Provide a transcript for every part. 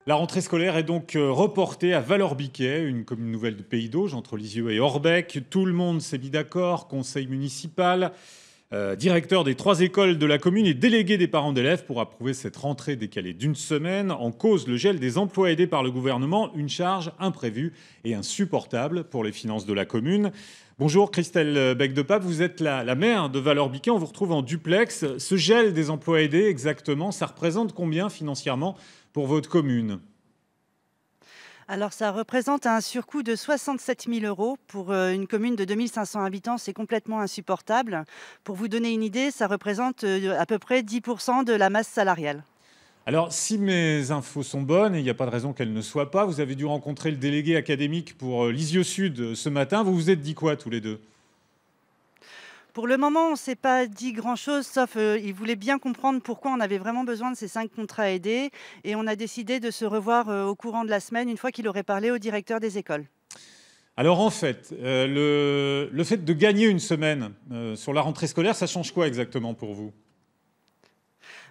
La rentrée scolaire est donc reportée à Vallorbiquet, une commune nouvelle de Pays d'Auge, entre Lisieux et Orbec. Tout le monde s'est mis d'accord, conseil municipal, directeur des 3 écoles de la commune et délégué des parents d'élèves pour approuver cette rentrée décalée d'une semaine. En cause, le gel des emplois aidés par le gouvernement, une charge imprévue et insupportable pour les finances de la commune. Bonjour Christelle Bec-de-Pape, vous êtes la maire de Vallorbiquet, on vous retrouve en duplex. Ce gel des emplois aidés, exactement, ça représente combien financièrement pour votre commune? Alors ça représente un surcoût de 67 000 € pour, une commune de 2 500 habitants, c'est complètement insupportable. Pour vous donner une idée, ça représente, à peu près 10 de la masse salariale. Alors, si mes infos sont bonnes, et il n'y a pas de raison qu'elles ne soient pas, vous avez dû rencontrer le délégué académique pour Lisieux Sud ce matin. Vous vous êtes dit quoi tous les deux? Pour le moment, on ne s'est pas dit grand-chose, sauf, il voulait bien comprendre pourquoi on avait vraiment besoin de ces 5 contrats aidés et on a décidé de se revoir, au courant de la semaine, une fois qu'il aurait parlé au directeur des écoles. Alors en fait, le fait de gagner une semaine sur la rentrée scolaire, ça change quoi exactement pour vous?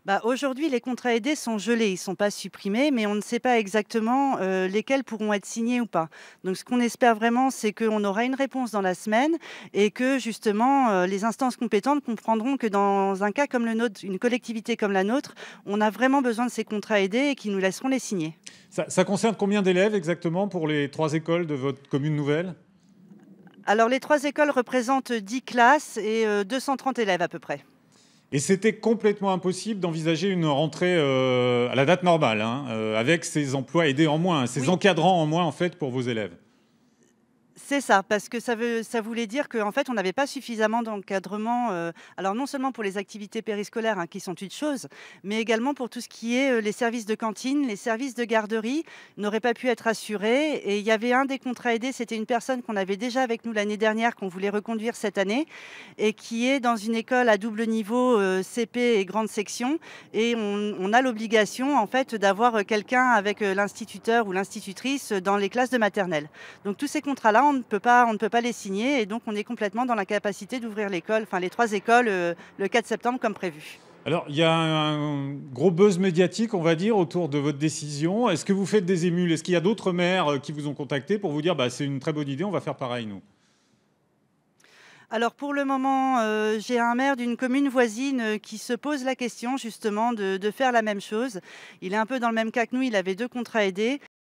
Bah, aujourd'hui, les contrats aidés sont gelés, ils ne sont pas supprimés, mais on ne sait pas exactement, lesquels pourront être signés ou pas. Donc ce qu'on espère vraiment, c'est qu'on aura une réponse dans la semaine et que justement, les instances compétentes comprendront que dans un cas comme le nôtre, une collectivité comme la nôtre, on a vraiment besoin de ces contrats aidés et qu'ils nous laisseront les signer. Ça concerne combien d'élèves exactement pour les 3 écoles de votre commune nouvelle? Alors les 3 écoles représentent 10 classes et 230 élèves à peu près. Et c'était complètement impossible d'envisager une rentrée à la date normale, hein, avec ces emplois aidés en moins, ces Oui. encadrants en moins en fait pour vos élèves. C'est ça, parce que ça voulait dire qu'en fait, on n'avait pas suffisamment d'encadrement, alors non seulement pour les activités périscolaires, hein, qui sont une chose, mais également pour tout ce qui est, les services de cantine, les services de garderie n'auraient pas pu être assurés et il y avait un des contrats aidés, c'était une personne qu'on avait déjà avec nous l'année dernière, qu'on voulait reconduire cette année et qui est dans une école à double niveau, CP et grande section et on a l'obligation, en fait, d'avoir, quelqu'un avec, l'instituteur ou l'institutrice, dans les classes de maternelle. Donc tous ces contrats-là, on ne peut pas les signer et donc on est complètement dans l'incapacité d'ouvrir l'école, enfin les 3 écoles, le 4 septembre comme prévu. Alors, il y a un gros buzz médiatique, on va dire, autour de votre décision. Est-ce que vous faites des émules? Est-ce qu'il y a d'autres maires qui vous ont contacté pour vous dire bah, c'est une très bonne idée, on va faire pareil, nous? Alors pour le moment, j'ai un maire d'une commune voisine, qui se pose la question justement de faire la même chose. Il est un peu dans le même cas que nous, il avait 2 contrats aidés